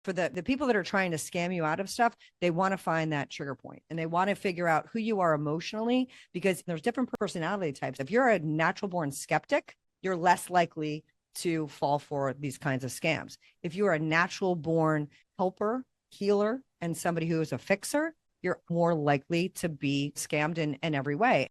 For the people that are trying to scam you out of stuff, they want to find that trigger point and they want to figure out who you are emotionally, because there's different personality types. If you're a natural born skeptic, you're less likely to fall for these kinds of scams. If you're a natural born helper, healer, and somebody who is a fixer, you're more likely to be scammed in every way.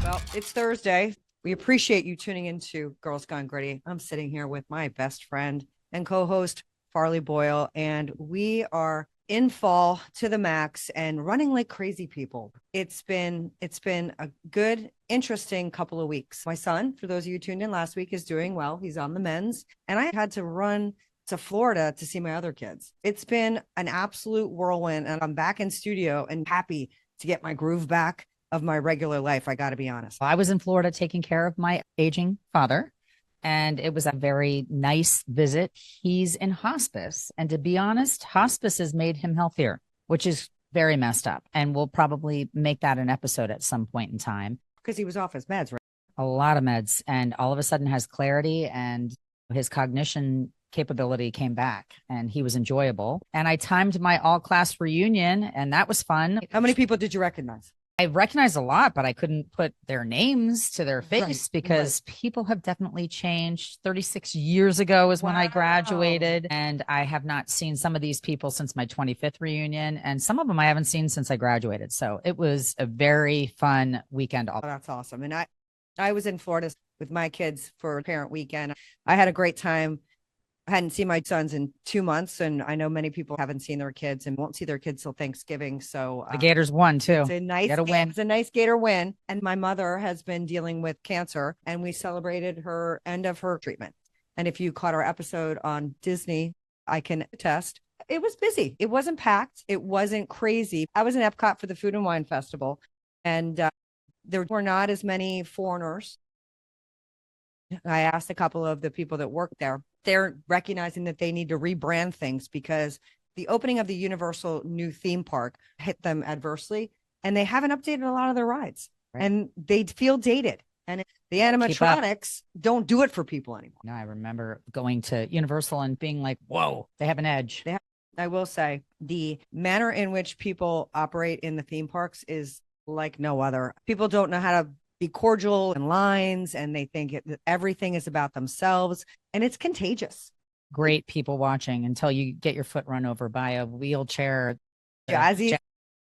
Well, it's Thursday. We appreciate you tuning into Girls Gone Gritty. I'm sitting here with my best friend and co-host, Farley Boyle, and we are in fall to the max and running like crazy people. It's been a good, interesting couple of weeks. My son, for those of you tuned in last week, is doing well. He's on the mends, and I had to run to Florida to see my other kids. It's been an absolute whirlwind, and I'm back in studio and happy to get my groove back of my regular life. I got to be honest. I was in Florida taking care of my aging father, and it was a very nice visit. He's in hospice, and to be honest, hospice has made him healthier, which is very messed up. And we'll probably make that an episode at some point in time. Because he was off his meds, right? A lot of meds, and all of a sudden has clarity, and his cognition capability came back, and he was enjoyable. And I timed my all-class reunion, and that was fun. How many people did you recognize? I recognized a lot, but I couldn't put their names to their face because people have definitely changed. 36 years ago is when I graduated, and I have not seen some of these people since my 25th reunion, and some of them I haven't seen since I graduated. So it was a very fun weekend. Oh, that's awesome. And I was in Florida with my kids for parent weekend. I had a great time. I hadn't seen my sons in 2 months, and I know many people haven't seen their kids and won't see their kids till Thanksgiving. So the Gators won too. It's a nice win. It's a nice Gator win. And my mother has been dealing with cancer, and we celebrated her end of her treatment. And if you caught our episode on Disney, I can attest it was busy. It wasn't packed. It wasn't crazy. I was in Epcot for the Food and Wine Festival, and there were not as many foreigners. I asked a couple of the people that work there. They're recognizing that they need to rebrand things because the opening of the Universal new theme park hit them adversely, and they haven't updated a lot of their rides, and they feel dated. And the animatronics don't do it for people anymore. No, I remember going to Universal and being like, whoa, they have an edge. I will say the manner in which people operate in the theme parks is like no other. People don't know how to be cordial in lines, and they think everything is about themselves, and it's contagious. Great people watching until you get your foot run over by a wheelchair jazzy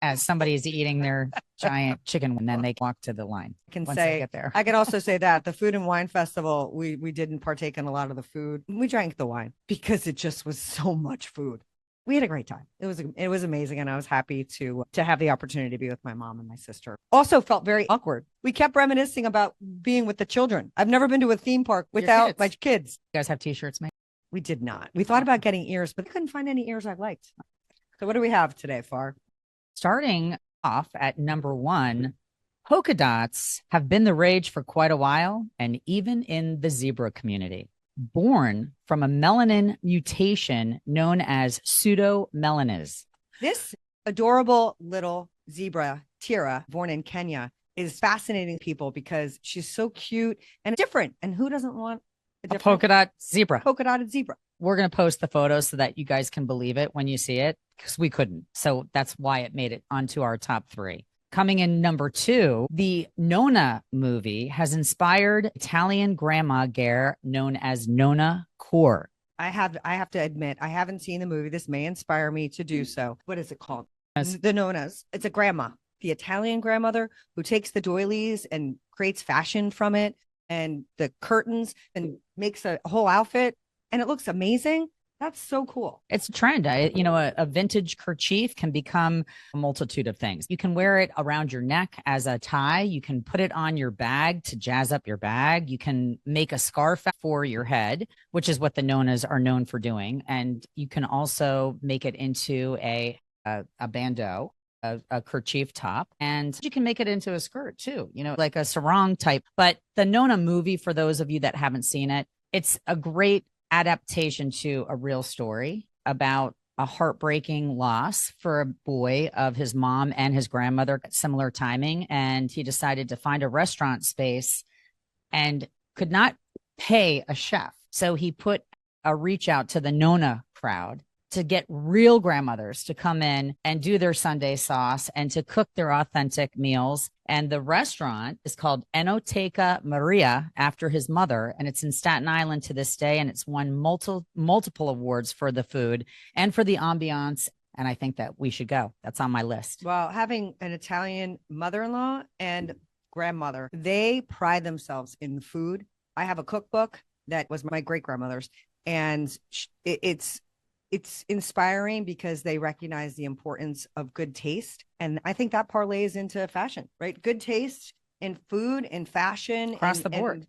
as somebody is eating their giant chicken, and then they walk to the line. I can also say that the Food and Wine Festival, we didn't partake in a lot of the food. We drank the wine because it just was so much food. We had a great time. It was amazing, and I was happy to have the opportunity to be with my mom and my sister. Also felt very awkward. We kept reminiscing about being with the children. I've never been to a theme park without my kids. You guys have T-shirts made? We did not. We thought about getting ears, but I couldn't find any ears I liked. So what do we have today, Far? Starting off at number 1, polka dots have been the rage for quite a while, and even in the zebra community. Born from a melanin mutation known as pseudomelanism. This adorable little zebra, Tira, born in Kenya, is fascinating people because she's so cute and different. And who doesn't want a polka dot zebra? Polka dotted zebra. We're going to post the photos so that you guys can believe it when you see it, because we couldn't. So that's why it made it onto our top 3. Coming in number 2, the Nonna movie has inspired Italian grandma gear known as Nonna core. I have to admit, I haven't seen the movie. This may inspire me to do so. What is it called? The Nonnas. It's a grandma, the Italian grandmother who takes the doilies and creates fashion from it and the curtains and makes a whole outfit, and it looks amazing. That's so cool. It's a trend. A vintage kerchief can become a multitude of things. You can wear it around your neck as a tie. You can put it on your bag to jazz up your bag. You can make a scarf for your head, which is what the Nonnas are known for doing. And you can also make it into a bandeau, a kerchief top, and you can make it into a skirt too, like a sarong type. But the Nonna movie, for those of you that haven't seen it, it's a great adaptation to a real story about a heartbreaking loss for a boy of his mom and his grandmother at similar timing. And he decided to find a restaurant space and could not pay a chef. So he put a reach out to the Nonna crowd to get real grandmothers to come in and do their Sunday sauce and to cook their authentic meals. And the restaurant is called Enoteca Maria, after his mother. And it's in Staten Island to this day. And it's won multiple awards for the food and for the ambiance. And I think that we should go. That's on my list. Well, having an Italian mother-in-law and grandmother, they pride themselves in food. I have a cookbook that was my great-grandmother's, and it's inspiring because they recognize the importance of good taste. And I think that parlays into fashion, right? Good taste in food and fashion across the board.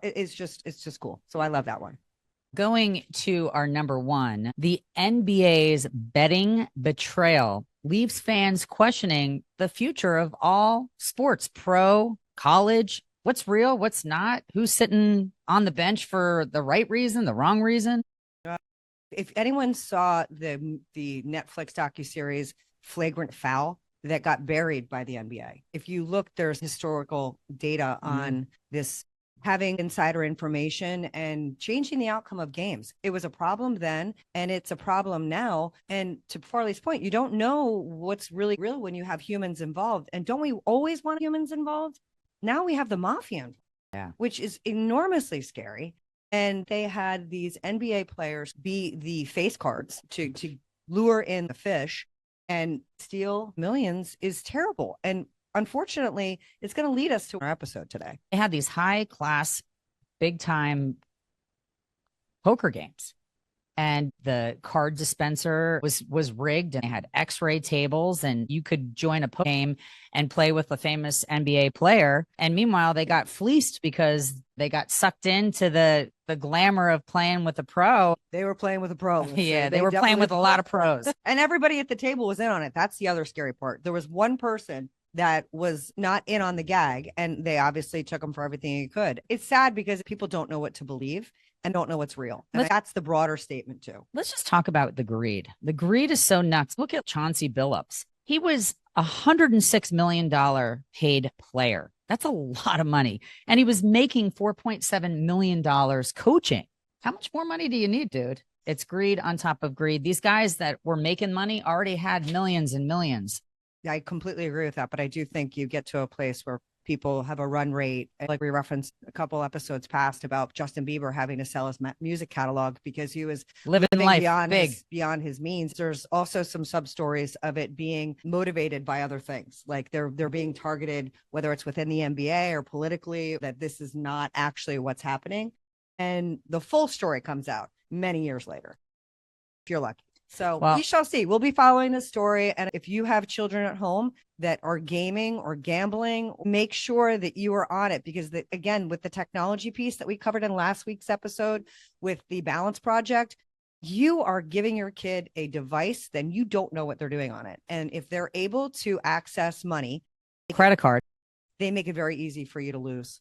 It's just cool. So I love that one. Going to our number one, the NBA's betting betrayal leaves fans questioning the future of all sports, pro, college. What's real? What's not? Who's sitting on the bench for the right reason, the wrong reason? If anyone saw the Netflix docuseries Flagrant Foul that got buried by the NBA, if you look, there's historical data on this having insider information and changing the outcome of games. It was a problem then, and it's a problem now. And to Farley's point, you don't know what's really real when you have humans involved. And don't we always want humans involved? Now we have the mafia, which is enormously scary. And they had these NBA players be the face cards to lure in the fish and steal millions is terrible. And unfortunately, it's going to lead us to our episode today. They had these high class, big time poker games, and the card dispenser was rigged, and they had x-ray tables, and you could join a poker game and play with a famous NBA player. And meanwhile, they got fleeced because they got sucked into the glamour of playing with a pro. They were playing with a pro. Yeah, they were playing with a lot of pros. And everybody at the table was in on it. That's the other scary part. There was one person that was not in on the gag, and they obviously took him for everything he could. It's sad because people don't know what to believe and don't know what's real. And that's the broader statement too. Let's just talk about the greed. The greed is so nuts. Look at Chauncey Billups. He was a $106 million paid player. That's a lot of money. And he was making $4.7 million coaching. How much more money do you need, dude? It's greed on top of greed. These guys that were making money already had millions and millions. Yeah, I completely agree with that. But I do think you get to a place where people have a run rate, like we referenced a couple episodes past about Justin Bieber having to sell his music catalog because he was living life beyond his means. There's also some sub stories of it being motivated by other things, like they're being targeted, whether it's within the NBA or politically, that this is not actually what's happening. And the full story comes out many years later, if you're lucky. So we shall see. We'll be following this story. And if you have children at home that are gaming or gambling, make sure that you are on it, because again, with the technology piece that we covered in last week's episode with the Balance Project, you are giving your kid a device, then you don't know what they're doing on it. And if they're able to access money, credit card, they make it very easy for you to lose.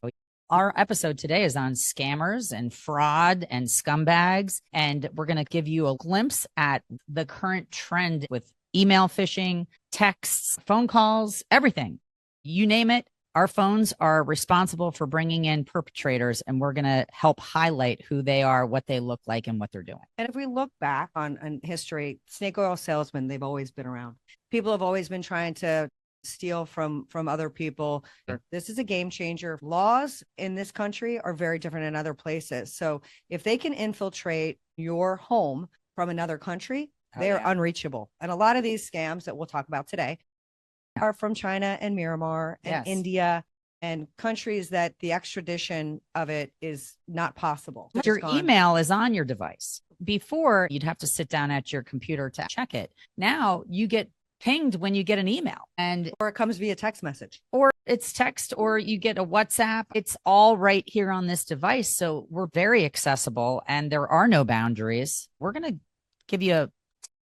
Our episode today is on scammers and fraud and scumbags. And we're going to give you a glimpse at the current trend with email phishing, texts, phone calls, everything. You name it. Our phones are responsible for bringing in perpetrators, and we're going to help highlight who they are, what they look like, and what they're doing. And if we look back on history, snake oil salesmen, they've always been around. People have always been trying to steal from other people. This is a game changer. Laws in this country are very different in other places. So if they can infiltrate your home from another country, they are unreachable. And a lot of these scams that we'll talk about today are from China and Myanmar and India and countries that the extradition of it is not possible. Your email is on your device. Before, you'd have to sit down at your computer to check it. Now you get pinged when you get an email, or it comes via text message, or it's text, or you get a WhatsApp. It's all right here on this device. So we're very accessible and there are no boundaries. We're going to give you a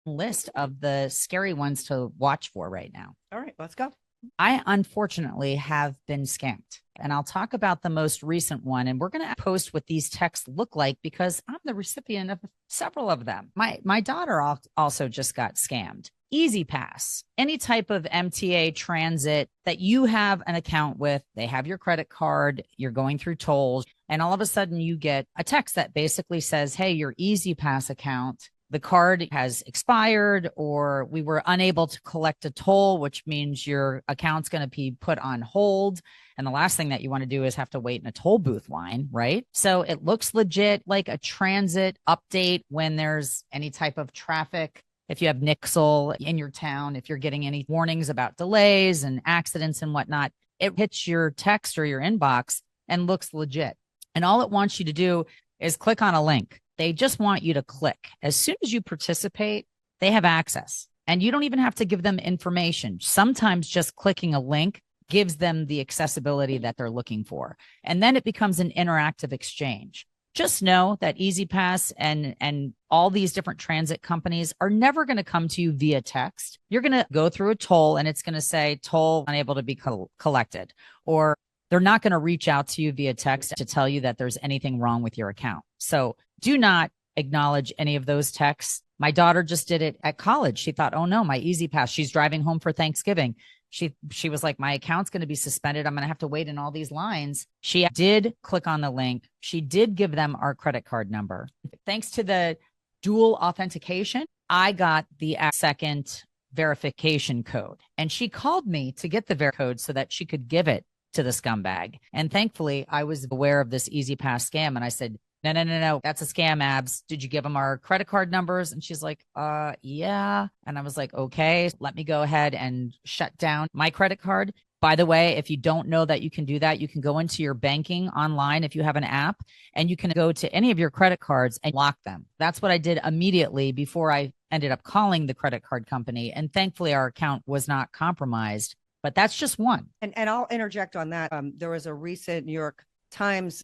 list of the scary ones to watch for right now. All right, let's go. I unfortunately have been scammed, and I'll talk about the most recent one. And we're going to post what these texts look like because I'm the recipient of several of them. My daughter also just got scammed. E-ZPass, any type of MTA transit that you have an account with, they have your credit card, you're going through tolls, and all of a sudden you get a text that basically says, hey, your E-ZPass account, the card has expired, or we were unable to collect a toll, which means your account's going to be put on hold. And the last thing that you want to do is have to wait in a toll booth line, right? So it looks legit like a transit update when there's any type of traffic. If you have Nixle in your town, if you're getting any warnings about delays and accidents and whatnot, it hits your text or your inbox and looks legit. And all it wants you to do is click on a link. They just want you to click. As soon as you participate, they have access. And you don't even have to give them information. Sometimes just clicking a link gives them the accessibility that they're looking for. And then it becomes an interactive exchange. Just know that E-ZPass and all these different transit companies are never going to come to you via text. You're going to go through a toll and it's going to say toll unable to be collected, or they're not going to reach out to you via text to tell you that there's anything wrong with your account. So do not acknowledge any of those texts. My daughter just did it at college. She thought, oh no, my E-ZPass, she's driving home for Thanksgiving. She was like, my account's going to be suspended. I'm going to have to wait in all these lines. She did click on the link. She did give them our credit card number. Thanks to the dual authentication, I got the second verification code. And she called me to get the code so that she could give it to the scumbag. And thankfully, I was aware of this E-ZPass scam. And I said, no, that's a scam, Abs. Did you give them our credit card numbers? And she's like, yeah. And I was like, okay, let me go ahead and shut down my credit card. By the way, if you don't know that you can do that, you can go into your banking online if you have an app, and you can go to any of your credit cards and lock them. That's what I did immediately before I ended up calling the credit card company. And thankfully, our account was not compromised. But that's just one. And I'll interject on that. There was a recent New York Times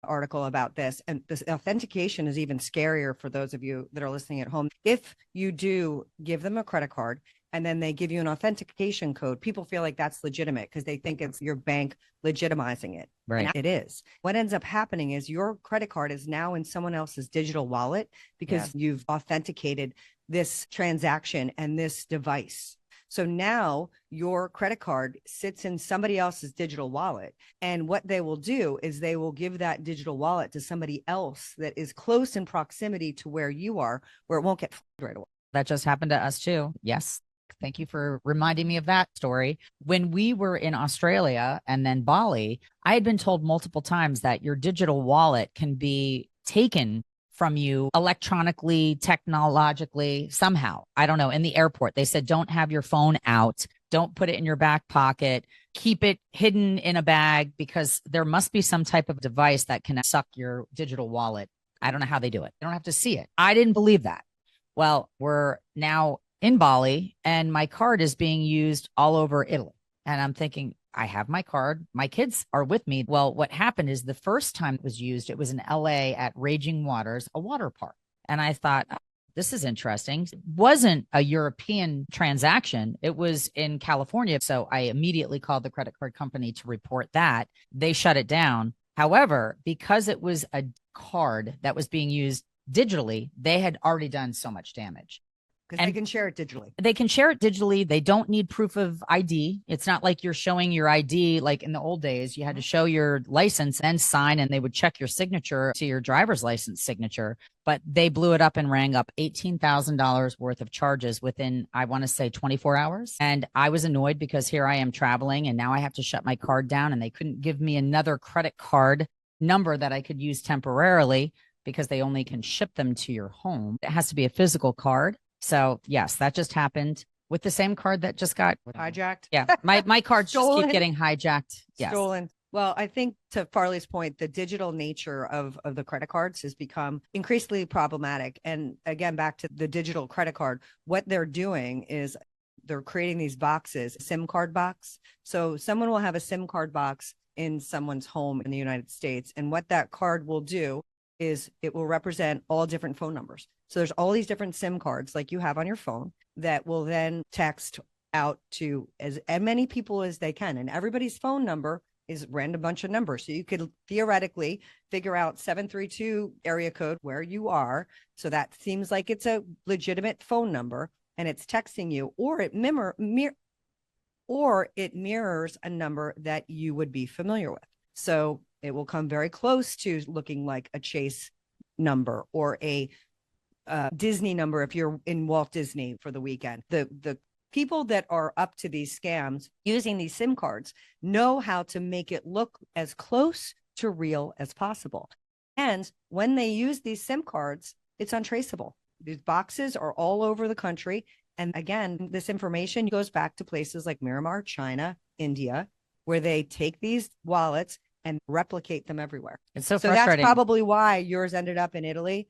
article about this, and this authentication is even scarier for those of you that are listening at home. If you do give them a credit card and then they give you an authentication code, people feel like that's legitimate because they think it's your bank legitimizing it. Right. And it is. What ends up happening is your credit card is now in someone else's digital wallet because you've authenticated this transaction and this device. So now your credit card sits in somebody else's digital wallet. And what they will do is they will give that digital wallet to somebody else that is close in proximity to where you are, where it won't get right away. That just happened to us too. Yes. Thank you for reminding me of that story. When we were in Australia and then Bali, I had been told multiple times that your digital wallet can be taken from you electronically, technologically, somehow. I don't know. In the airport, they said, don't have your phone out. Don't put it in your back pocket. Keep it hidden in a bag because there must be some type of device that can suck your digital wallet. I don't know how they do it. They don't have to see it. I didn't believe that. Well, we're now in Bali and my card is being used all over Italy. And I'm thinking, I have my card. My kids are with me. Well, what happened is the first time it was used, it was in LA at Raging Waters, a water park. And I thought, oh, this is interesting. It wasn't a European transaction. It was in California. So I immediately called the credit card company to report that. They shut it down. However, because it was a card that was being used digitally, they had already done so much damage. Because they can share it digitally. They can share it digitally. They don't need proof of ID. It's not like you're showing your ID like in the old days. You had to show your license and sign, and they would check your signature to your driver's license signature. But they blew it up and rang up $18,000 worth of charges within, I want to say, 24 hours. And I was annoyed because here I am traveling, and now I have to shut my card down, and they couldn't give me another credit card number that I could use temporarily because they only can ship them to your home. It has to be a physical card. So yes, that just happened with the same card that just got hijacked. Yeah. My cards just keep getting hijacked. Yes. Stolen. Well, I think to Farley's point, the digital nature of the credit cards has become increasingly problematic. And again, back to the digital credit card, what they're doing is they're creating these boxes, SIM card box. So someone will have a SIM card box in someone's home in the United States. And what that card will do is it will represent all different phone numbers. So there's all these different SIM cards like you have on your phone that will then text out to as many people as they can. And everybody's phone number is a random bunch of numbers. So you could theoretically figure out 732 area code where you are. So that seems like it's a legitimate phone number. and it's texting you, or it mirrors a number that you would be familiar with. So it will come very close to looking like a Chase number or a Disney number if you're in Walt Disney for the weekend. The people that are up to these scams using these SIM cards know how to make it look as close to real as possible. And when they use these SIM cards, it's untraceable. These boxes are all over the country. And again, this information goes back to places like Myanmar, China, India, where they take these wallets and replicate them everywhere. It's so frustrating. That's probably why yours ended up in Italy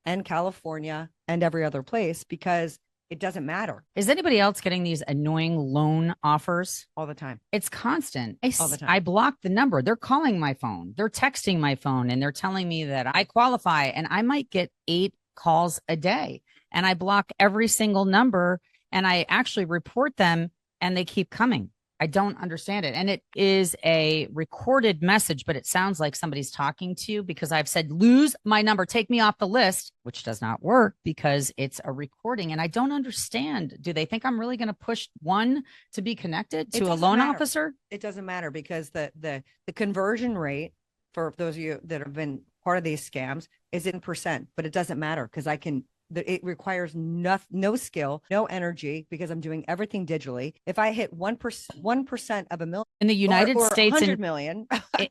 and California and every other place, because it doesn't matter. Is anybody else getting these annoying loan offers? All the time. It's constant. All the time. I blocked the number. They're calling my phone. They're texting my phone, and they're telling me that I qualify, and I might get 8 calls a day. And I block every single number, and I actually report them, and they keep coming. I don't understand it. And it is a recorded message, but it sounds like somebody's talking to you, because I've said, lose my number, take me off the list, which does not work because it's a recording. And I don't understand. Do they think I'm really going to push one to be connected to a loan officer? It doesn't matter, because the conversion rate for those of you that have been part of these scams is in percent, but it doesn't matter, because it requires no skill, no energy, because I'm doing everything digitally. If I hit 1% of a million in the United States, 100 million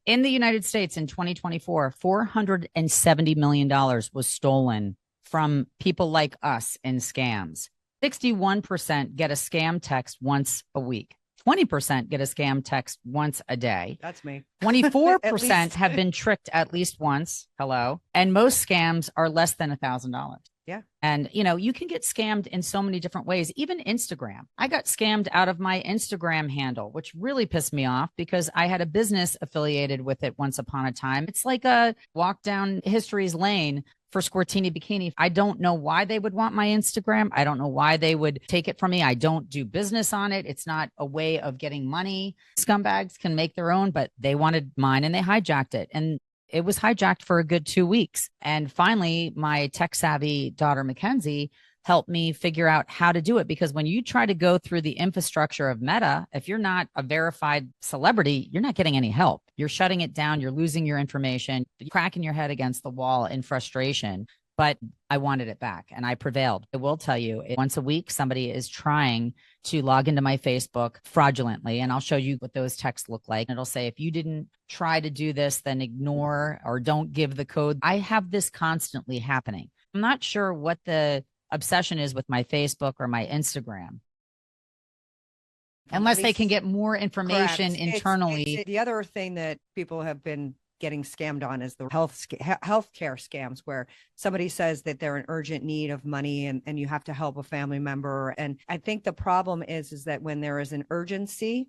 in the United States in 2024, $470 million was stolen from people like us in scams. 61% get a scam text once a week. 20% get a scam text once a day. That's me. 24% have been tricked at least once. Hello. And most scams are less than $1,000. Yeah. And, you can get scammed in so many different ways, even Instagram. I got scammed out of my Instagram handle, which really pissed me off, because I had a business affiliated with it once upon a time. It's like a walk down history's lane for Squirtini Bikini. I don't know why they would want my Instagram. I don't know why they would take it from me. I don't do business on it. It's not a way of getting money. Scumbags can make their own, but they wanted mine and they hijacked it. And it was hijacked for a good 2 weeks. And finally, my tech savvy daughter, Mackenzie, helped me figure out how to do it. Because when you try to go through the infrastructure of Meta, if you're not a verified celebrity, you're not getting any help. You're shutting it down. You're losing your information, you're cracking your head against the wall in frustration. But I wanted it back, and I prevailed. I will tell you, once a week, somebody is trying to log into my Facebook fraudulently, and I'll show you what those texts look like. It'll say, if you didn't try to do this, then ignore or don't give the code. I have this constantly happening. I'm not sure what the obsession is with my Facebook or my Instagram, unless they can get more information internally. It's the other thing that people have been getting scammed on is the healthcare scams, where somebody says that they're in urgent need of money and you have to help a family member. And I think the problem is that when there is an urgency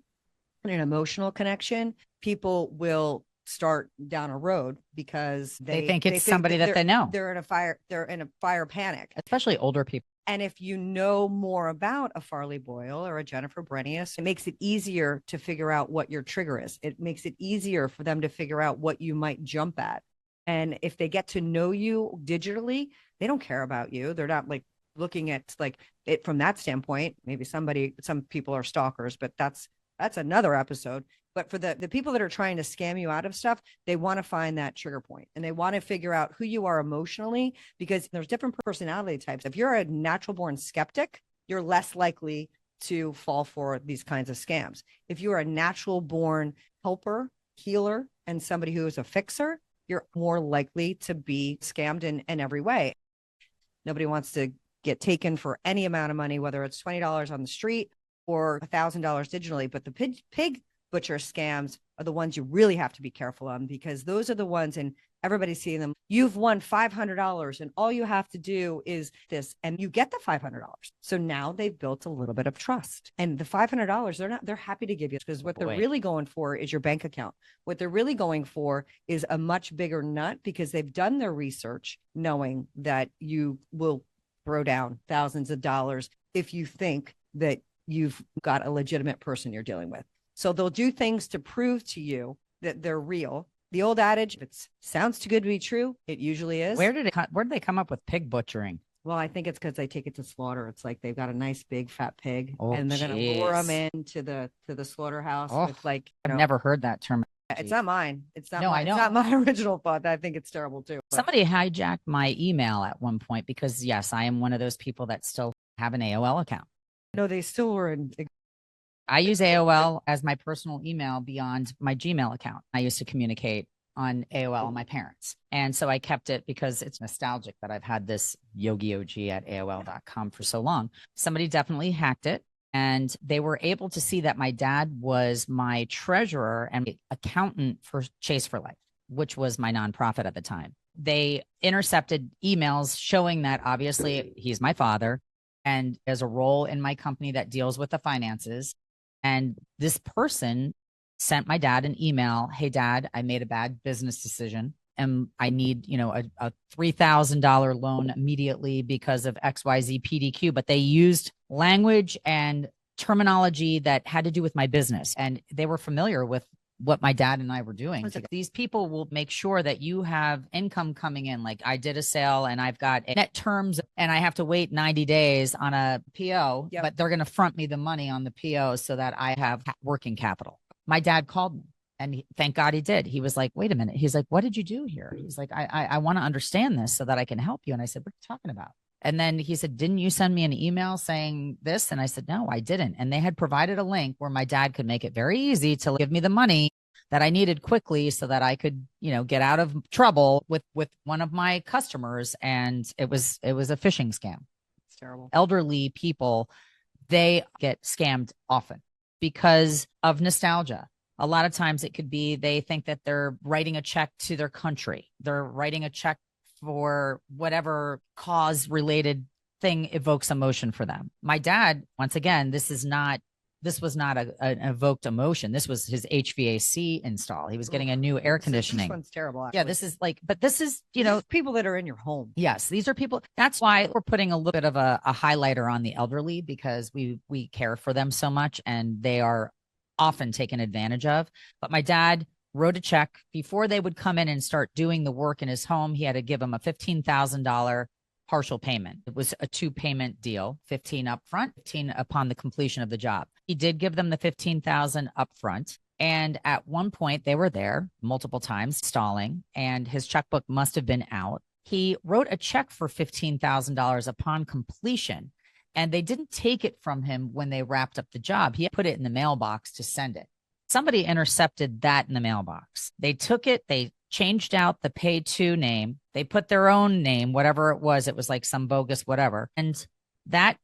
and an emotional connection, people will start down a road because they think it's somebody that they know. They're in a fire panic, especially older people. And if you know more about a Farley Boyle or a Jennifer Brenius, it makes it easier to figure out what your trigger is. It makes it easier for them to figure out what you might jump at. And if they get to know you digitally, they don't care about you. They're not like looking at like it from that standpoint. Maybe some people are stalkers, but that's another episode. But for the people that are trying to scam you out of stuff, they want to find that trigger point, and they want to figure out who you are emotionally, because there's different personality types. If you're a natural born skeptic, you're less likely to fall for these kinds of scams. If you're a natural born helper, healer, and somebody who is a fixer, you're more likely to be scammed in every way. Nobody wants to get taken for any amount of money, whether it's $20 on the street or $1,000 digitally. But the pig butcher scams are the ones you really have to be careful on, because those are the ones, and everybody's seeing them. You've won $500 and all you have to do is this, and you get the $500. So now they've built a little bit of trust, and the $500, they're happy to give you, because what they're really going for is your bank account. What they're really going for is a much bigger nut, because they've done their research knowing that you will throw down thousands of dollars if you think that you've got a legitimate person you're dealing with. So they'll do things to prove to you that they're real. The old adage, if it sounds too good to be true, it usually is. Where did they come up with pig butchering? Well, I think it's because they take it to slaughter. It's like they've got a nice big fat pig, Oh, and they're going to lure them jeez. into the slaughterhouse Oh, with like, I've never heard that term. it's not mine. It's not No, I mine. It's not know. my original thought. I think it's terrible too. But Somebody hijacked my email at one point because, yes, I am one of those people that still have an AOL account. no, they still were in. I use AOL as my personal email beyond my Gmail account. I used to communicate on AOL with my parents. And so I kept it because it's nostalgic that I've had this yogiog at AOL.com for so long. Somebody definitely hacked it. And they were able to see that my dad was my treasurer and accountant for Chase for Life, which was my nonprofit at the time. They intercepted emails showing that obviously he's my father and there's a role in my company that deals with the finances. And this person sent my dad an email. Hey, Dad, I made a bad business decision and I need, a $3,000 loan immediately because of XYZ PDQ. But they used language and terminology that had to do with my business. And they were familiar with what my dad and I were doing. These people will make sure that you have income coming in. Like I did a sale and I've got net terms and I have to wait 90 days on a PO, but they're going to front me the money on the PO so that I have working capital. My dad called me and thank God he did. He was like, wait a minute. He's like, what did you do here? He's like, I want to understand this so that I can help you. And I said, what are you talking about? And then he said, didn't you send me an email saying this? And I said, no, I didn't. And they had provided a link where my dad could make it very easy to give me the money that I needed quickly so that I could, get out of trouble with one of my customers. And it was a phishing scam. It's terrible. Elderly people, they get scammed often because of nostalgia. A lot of times it could be they think that they're writing a check to their country. They're writing a check for whatever cause related thing evokes emotion for them. My dad, once again, this was not an evoked emotion. This was his HVAC install. He was getting a new air conditioning. This one's terrible. Actually. Yeah, this is, people that are in your home. Yes, these are people. That's why we're putting a little bit of a highlighter on the elderly because we care for them so much and they are often taken advantage of. But my dad wrote a check before they would come in and start doing the work in his home. He had to give them a $15,000 partial payment. It was a 2-payment deal, 15 up front, 15 upon the completion of the job. He did give them the 15,000 up front. And at one point they were there multiple times stalling and his checkbook must have been out. He wrote a check for $15,000 upon completion and they didn't take it from him when they wrapped up the job. He put it in the mailbox to send it. Somebody intercepted that in the mailbox. They took it, they changed out the pay to name. They put their own name, whatever it was like some bogus whatever. And that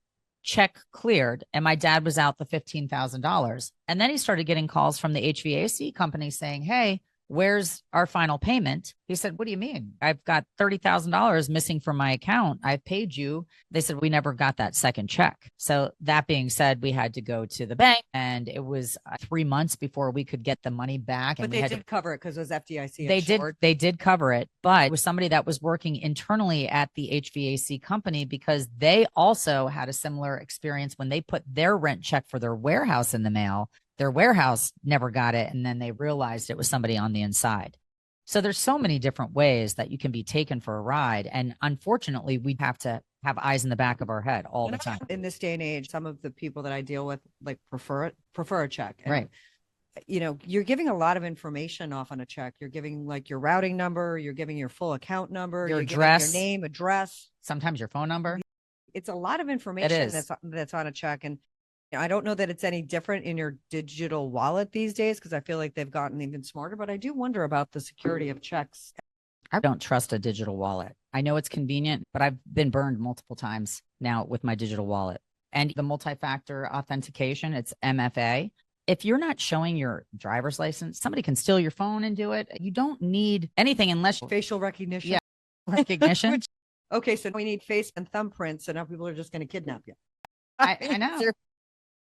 check cleared and my dad was out the $15,000. And then he started getting calls from the HVAC company saying, hey, where's our final payment? He said, what do you mean? I've got $30,000 missing from my account. I've paid you. They said, we never got that second check. So that being said, we had to go to the bank and it was 3 months before we could get the money back. But and they did cover it because it was FDIC. They did cover it, but it was somebody that was working internally at the HVAC company because they also had a similar experience when they put their rent check for their warehouse in the mail. Their warehouse never got it. And then they realized it was somebody on the inside. So there's so many different ways that you can be taken for a ride. And unfortunately, we have to have eyes in the back of our head all the time. In this day and age, some of the people that I deal with prefer a check. And, right. You're giving a lot of information off on a check. You're giving your routing number, you're giving your full account number, your address, your name, address, sometimes your phone number. It's a lot of information that's on a check. And I don't know that it's any different in your digital wallet these days because I feel like they've gotten even smarter, but I do wonder about the security of checks. I don't trust a digital wallet. I know it's convenient, but I've been burned multiple times now with my digital wallet. And the multi-factor authentication, it's MFA. If you're not showing your driver's license, somebody can steal your phone and do it. You don't need anything unless facial recognition. Yeah, recognition. Okay, so we need face and thumbprints, and now people are just going to kidnap you. I know.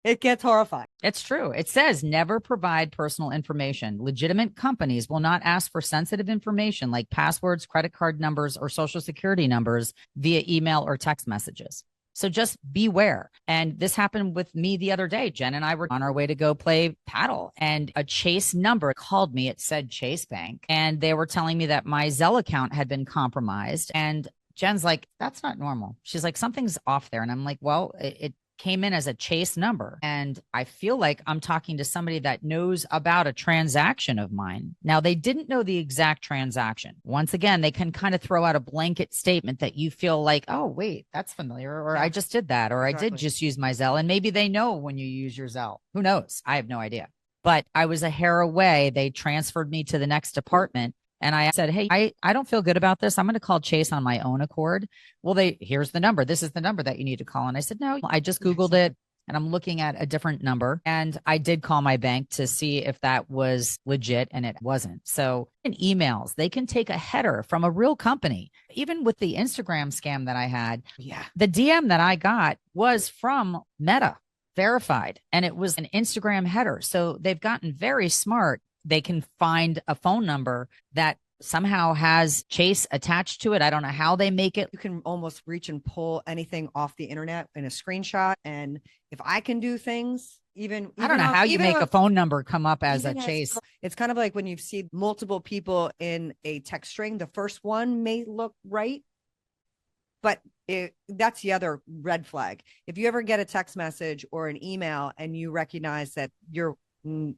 It gets horrifying. It's true. It says never provide personal information. Legitimate companies will not ask for sensitive information like passwords, credit card numbers, or social security numbers via email or text messages. So just beware. And this happened with me the other day. Jen and I were on our way to go play paddle and a Chase number called me. It said Chase Bank. And they were telling me that my Zelle account had been compromised. And Jen's like, that's not normal. She's like, something's off there. And I'm like, well, it came in as a Chase number. And I feel like I'm talking to somebody that knows about a transaction of mine. Now, they didn't know the exact transaction. Once again, they can kind of throw out a blanket statement that you feel like, oh, wait, that's familiar. Or I just did that. Or exactly. I did just use my Zelle. And maybe they know when you use your Zelle. Who knows? I have no idea. But I was a hair away. They transferred me to the next department. And I said, hey, I don't feel good about this. I'm going to call Chase on my own accord. Well, here's the number. This is the number that you need to call. And I said, no, I just Googled it and I'm looking at a different number. And I did call my bank to see if that was legit, and it wasn't. So in emails, they can take a header from a real company. Even with the Instagram scam that I had, the DM that I got was from Meta, verified, and it was an Instagram header. So they've gotten very smart. They can find a phone number that somehow has Chase attached to it. I don't know how they make it. You can almost reach and pull anything off the internet in a screenshot. And if I can do things, even I don't know how you make a phone number come up as a Chase. It's kind of like when you see multiple people in a text string, the first one may look right, but that's the other red flag. If you ever get a text message or an email and you recognize that you're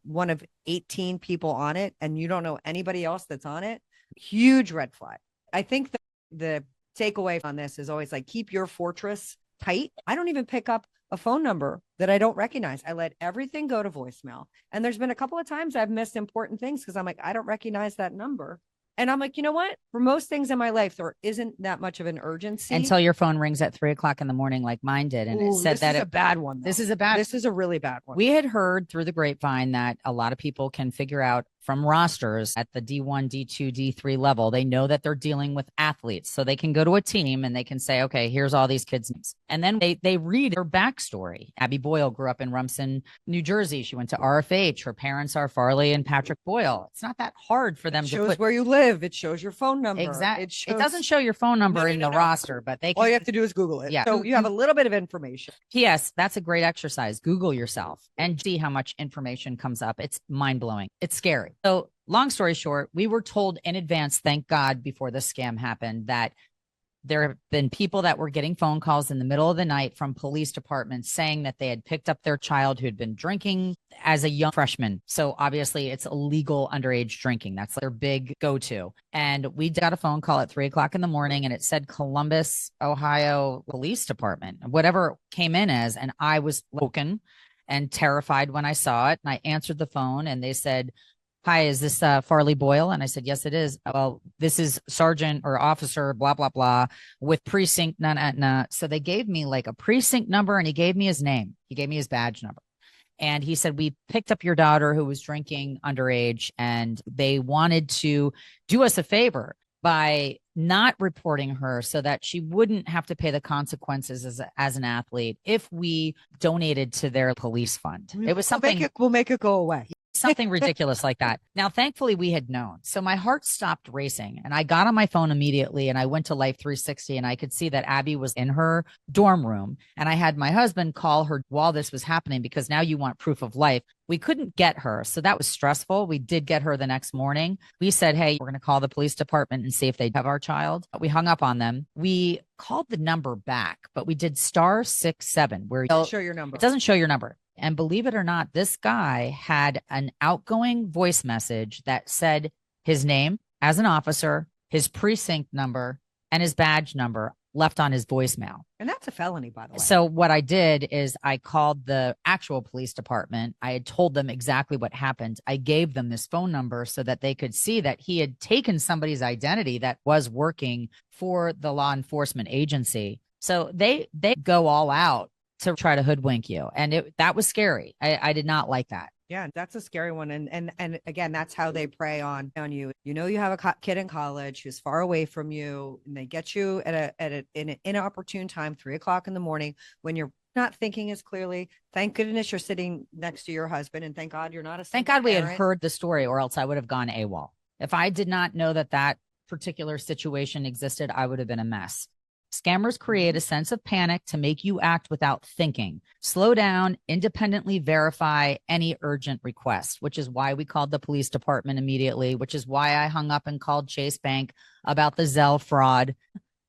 one of 18 people on it and you don't know anybody else that's on it, huge red flag. I think the takeaway on this is always like, keep your fortress tight. I don't even pick up a phone number that I don't recognize. I let everything go to voicemail. And there's been a couple of times I've missed important things because I'm like, I don't recognize that number. And I'm like, you know what? For most things in my life, there isn't that much of an urgency. Until your phone rings at 3:00 in the morning, like mine did. And it said that this is a bad one. This is a bad. This is a really bad one. We had heard through the grapevine that a lot of people can figure out from rosters at the D1, D2, D3 level. They know that they're dealing with athletes. So they can go to a team and they can say, okay, here's all these kids' names. And then they read their backstory. Abby Boyle grew up in Rumson, New Jersey. She went to RFH. Her parents are Farley and Patrick Boyle. It's not that hard for them to shows where you live. It shows your phone number. Exactly. It doesn't show your phone number in the roster, but they can. All you have to do is Google it. Yeah. So you have a little bit of information. P.S. That's a great exercise. Google yourself and see how much information comes up. It's mind-blowing. It's scary. So long story short, we were told in advance, thank God, before the scam happened, that there have been people that were getting phone calls in the middle of the night from police departments saying that they had picked up their child who had been drinking as a young freshman. So obviously it's illegal underage drinking. That's their big go-to. And we got a phone call at 3:00 in the morning and it said Columbus, Ohio Police Department, whatever it came in as. And I was woken and terrified when I saw it. And I answered the phone and they said, hi, is this Farley Boyle? And I said, yes, it is. Well, this is Sergeant or Officer, blah, blah, blah, with precinct, Nonna. So they gave me like a precinct number and he gave me his name. He gave me his badge number. And he said, we picked up your daughter who was drinking underage and they wanted to do us a favor by not reporting her so that she wouldn't have to pay the consequences as an athlete if we donated to their police fund. It was something. We'll make it go away. Something ridiculous like that. Now, thankfully, we had known. So my heart stopped racing and I got on my phone immediately and I went to Life 360 and I could see that Abby was in her dorm room. And I had my husband call her while this was happening because now you want proof of life. We couldn't get her. So that was stressful. We did get her the next morning. We said, hey, we're going to call the police department and see if they have our child. We hung up on them. We called the number back, but we did *67 where it doesn't show your number. It doesn't show your number. And believe it or not, this guy had an outgoing voice message that said his name as an officer, his precinct number, and his badge number left on his voicemail. And that's a felony, by the way. So what I did is I called the actual police department. I had told them exactly what happened. I gave them this phone number so that they could see that he had taken somebody's identity that was working for the law enforcement agency. So they go all out to try to hoodwink you. And that was scary. I did not like that. Yeah, that's a scary one. And again, that's how they prey on you. You know, you have a kid in college who's far away from you and they get you in an inopportune time, 3:00 in the morning when you're not thinking as clearly. Thank goodness you're sitting next to your husband and thank God you're not a Thank God we had heard the story or else I would have gone AWOL. If I did not know that particular situation existed, I would have been a mess. Scammers create a sense of panic to make you act without thinking. Slow down, independently verify any urgent request, which is why we called the police department immediately, which is why I hung up and called Chase Bank about the Zelle fraud.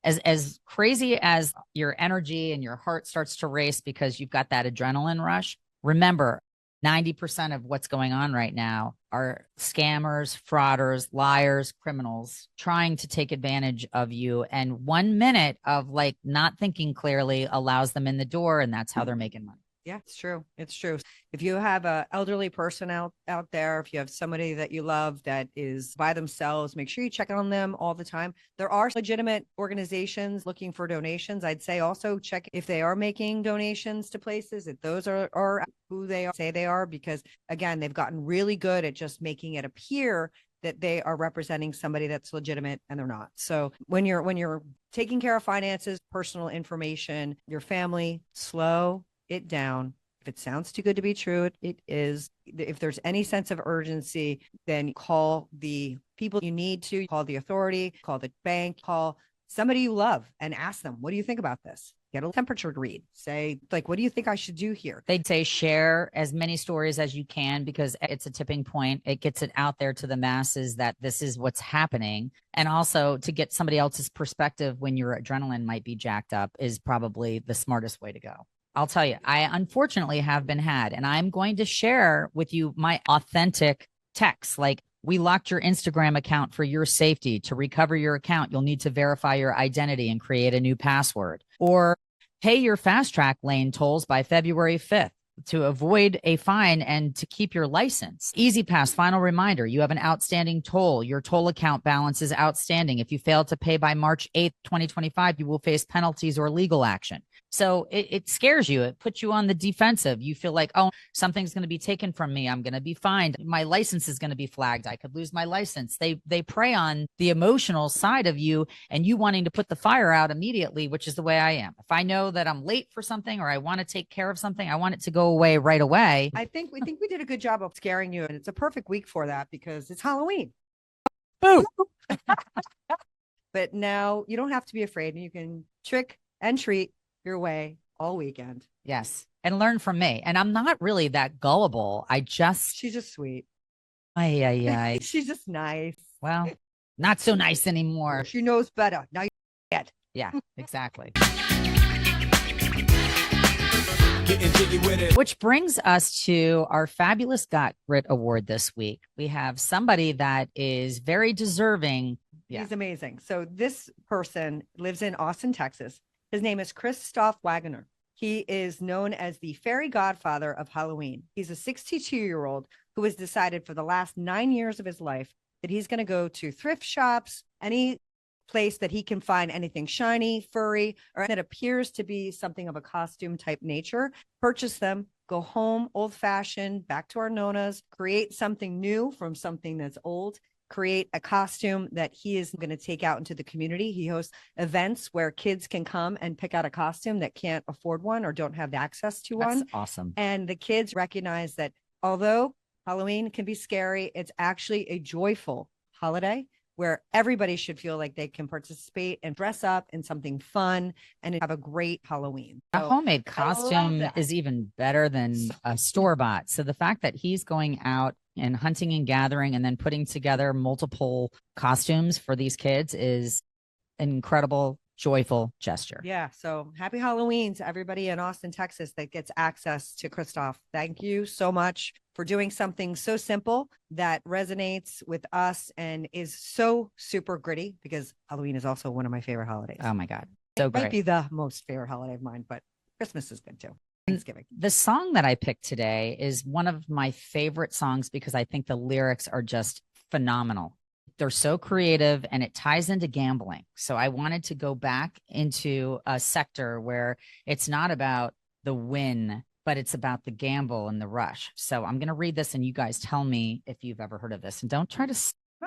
As crazy as your energy and your heart starts to race because you've got that adrenaline rush, remember 90% of what's going on right now are scammers, frauders, liars, criminals trying to take advantage of you. And 1 minute of like not thinking clearly allows them in the door, and that's how they're making money. Yeah, it's true. It's true. If you have an elderly person out there, if you have somebody that you love that is by themselves, make sure you check on them all the time. There are legitimate organizations looking for donations. I'd say also check if they are making donations to places, if those are who they are, say they are, because again, they've gotten really good at just making it appear that they are representing somebody that's legitimate and they're not. So when you're taking care of finances, personal information, your family, slow it down. If it sounds too good to be true, it is. If there's any sense of urgency, then call the people you need to, call the authority, call the bank, call somebody you love and ask them, what do you think about this? Get a temperature read. Say, like, what do you think I should do here? They'd say share as many stories as you can because it's a tipping point. It gets it out there to the masses that this is what's happening. And also to get somebody else's perspective when your adrenaline might be jacked up is probably the smartest way to go. I'll tell you, I unfortunately have been had, and I'm going to share with you my authentic texts. Like, we locked your Instagram account for your safety. To recover your account, you'll need to verify your identity and create a new password. Or pay your fast track lane tolls by February 5th to avoid a fine and to keep your license. E-ZPass, final reminder, you have an outstanding toll. Your toll account balance is outstanding. If you fail to pay by March 8th, 2025, you will face penalties or legal action. So it scares you. It puts you on the defensive. You feel like, oh, something's going to be taken from me. I'm going to be fined. My license is going to be flagged. I could lose my license. They prey on the emotional side of you and you wanting to put the fire out immediately, which is the way I am. If I know that I'm late for something or I want to take care of something, I want it to go away right away. I think we did a good job of scaring you, and it's a perfect week for that because it's Halloween. Boo! But now you don't have to be afraid, and you can trick and treat your way all weekend. Yes. And learn from me. And I'm not really that gullible. She's just sweet. Ay. She's just nice. Well, not so nice anymore. She knows better. Now you get. Yeah, exactly. Which brings us to our fabulous Got Grit Award this week. We have somebody that is very deserving. Yeah. He's amazing. So this person lives in Austin, Texas. His name is Christoph Wagner. He is known as the fairy godfather of Halloween. He's a 62-year-old who has decided for the last 9 years of his life that he's going to go to thrift shops, any place that he can find anything shiny, furry, or that appears to be something of a costume type nature, purchase them, go home, old fashioned, back to our Nonnas, create something new from something that's old, create a costume that he is going to take out into the community. He hosts events where kids can come and pick out a costume that can't afford one or don't have access to one. That's awesome. And the kids recognize that although Halloween can be scary, it's actually a joyful holiday where everybody should feel like they can participate and dress up in something fun and have a great Halloween. A homemade costume is even better than a store-bought. So the fact that he's going out and hunting and gathering and then putting together multiple costumes for these kids is an incredible, joyful gesture. Yeah. So happy Halloween to everybody in Austin, Texas that gets access to Christoph. Thank you so much for doing something so simple that resonates with us and is so super gritty, because Halloween is also one of my favorite holidays. Oh my God. So great. Might be the most favorite holiday of mine, but Christmas is good too. Thanksgiving. The song that I picked today is one of my favorite songs because I think the lyrics are just phenomenal. They're so creative and it ties into gambling. So I wanted to go back into a sector where it's not about the win, but it's about the gamble and the rush. So I'm going to read this and you guys tell me if you've ever heard of this. And don't try to.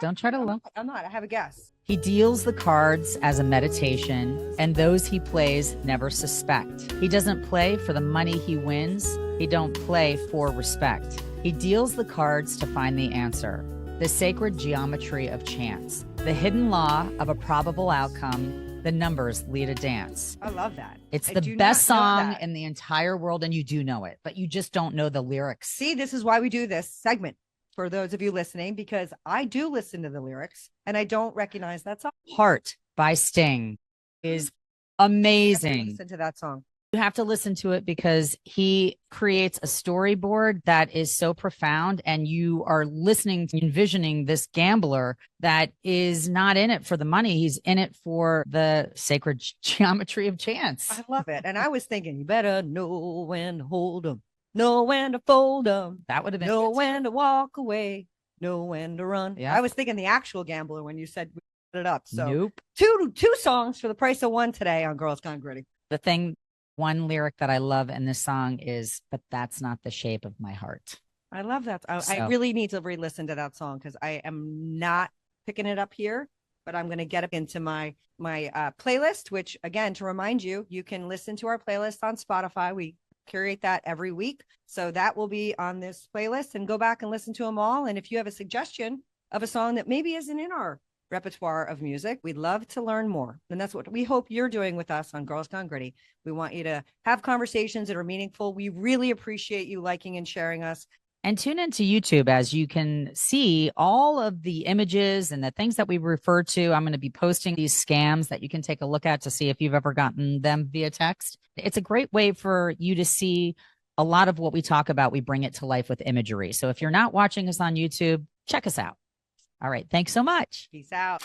I'm not. I have a guess. He deals the cards as a meditation, and those he plays never suspect. He doesn't play for the money he wins. He don't play for respect. He deals the cards to find the answer. The sacred geometry of chance. The hidden law of a probable outcome. The numbers lead a dance. I love that. It's the best song in the entire world, and you do know it, but you just don't know the lyrics. See, this is why we do this segment. For those of you listening, because I do listen to the lyrics and I don't recognize that song. Heart by Sting. is amazing. Listen to that song. You have to listen to it because he creates a storyboard that is so profound, and you are listening, envisioning this gambler that is not in it for the money. He's in it for the sacred geometry of chance. I love it. And I was thinking, you better know when to hold them, know when to fold them. That would have been know when to walk away, know when to run. Yeah. I was thinking the actual gambler when you said we put it up. So nope. Two songs for the price of one today on Girls Gone Gritty. One lyric that I love in this song is, but that's not the shape of my heart. I love that. I really need to re-listen to that song because I am not picking it up here, but I'm going to get it into my playlist, which again, to remind you, you can listen to our playlist on Spotify. We curate that every week. So that will be on this playlist, and go back and listen to them all. And if you have a suggestion of a song that maybe isn't in our repertoire of music, we'd love to learn more. And that's what we hope you're doing with us on Girls Gone Gritty. We want you to have conversations that are meaningful. We really appreciate you liking and sharing us. And tune into YouTube, as you can see all of the images and the things that we refer to. I'm going to be posting these scams that you can take a look at to see if you've ever gotten them via text. It's a great way for you to see a lot of what we talk about. We bring it to life with imagery. So if you're not watching us on YouTube, check us out. All right. Thanks so much. Peace out.